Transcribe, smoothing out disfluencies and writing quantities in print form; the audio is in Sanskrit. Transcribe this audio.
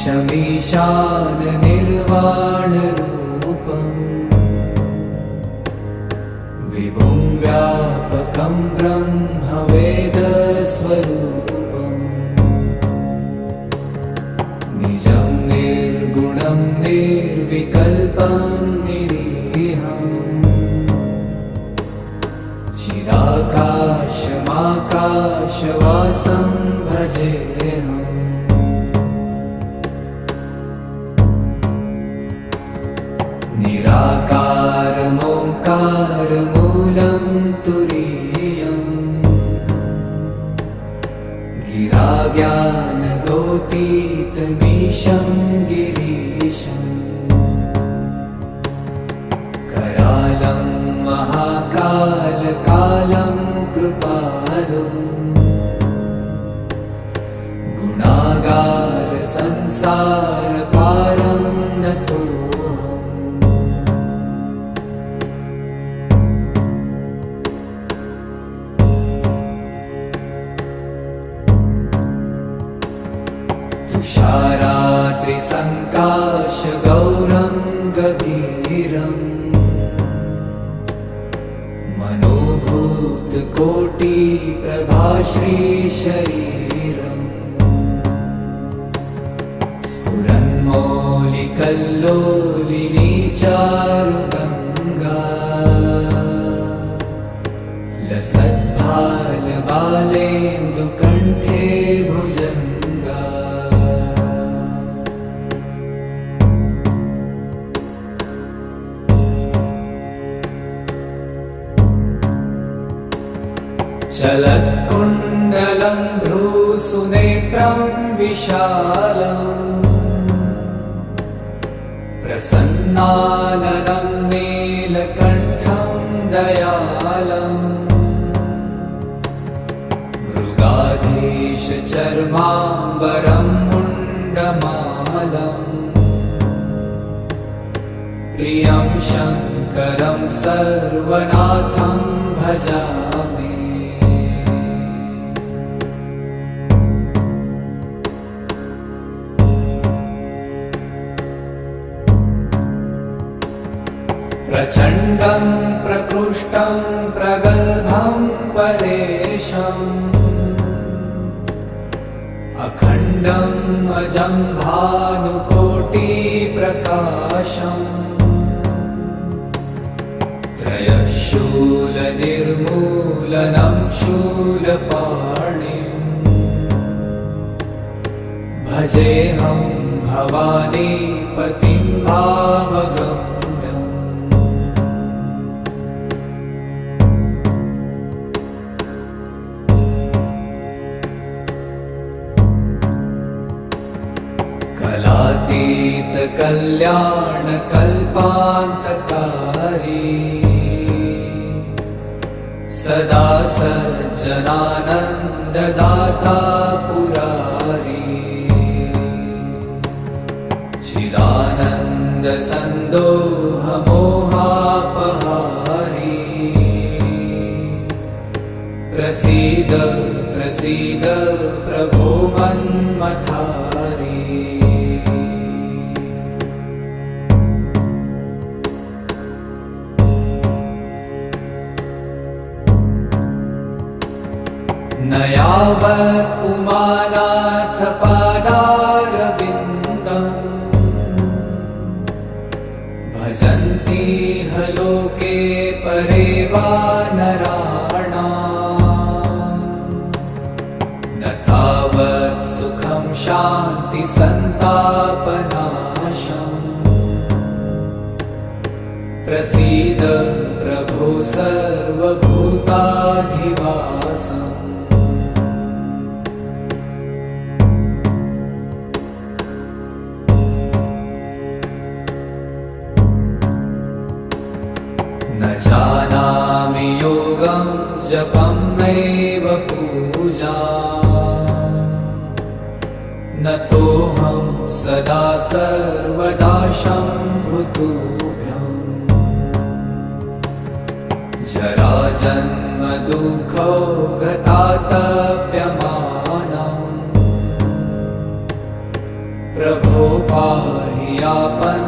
ईशमीशान निर्वाणरूपम् विभुं व्यापकं ब्रह्मवेदस्वरूपम् निजं निर्गुणं निर्विकल्पं निरीहम् चिदाकाशमाकाशवासं भजेऽहम् निराकारमोङ्कारमूलं तुरीयम् गिराज्ञानगोतीतमीशं गिरीशम् करालं महाकालकालं कृपालुम् गुणागारसंसारपारं नतोऽहम् तुषाराद्रिसङ्काशगौरं गभीरम् मनोभूतकोटिप्रभाश्रीशरीरम् स्फुरन्मौलिकल्लोलिनी चारुगङ्गा लसद्भालबालेन्दुकण्ठे भुजङ्गा चलत्कुण्डलं भ्रूसुनेत्रं विशालम् प्रसन्नाननं नीलकण्ठं दयालम् मृगाधीशचर्माम्बरं मुण्डमालम् प्रियं शङ्करं सर्वनाथं भजामि प्रचण्डं प्रकृष्टं प्रगल्भं परेशम् अखण्डं अजं भानुकोटिप्रकाशम् त्रयशूलनिर्मूलनं शूलपाणिम् भजेऽहं भवानीपतिं भावगम् कलातीतकल्याणकल्पान्तकारी सदा सज्जनानन्ददाता पुरारी चिदानन्दसन्दोहमोहापहारी प्रसीद प्रसीद प्रभो मन्मथारी न यावत् उमानाथ पादारविन्दम् भजन्ति ह लोके परे वा नराणाम् न तावत् सुखं शान्तिसन्तापनाशम् प्रसीद प्रभो सर्वभूताधिवासम् न जानामि योगं जपं नैव पूजाम् न तोऽहं सदा सर्वदा शम्भुतुभ्यम् जराजन्म दुःखौ गतातप्यमानम् प्रभो तापं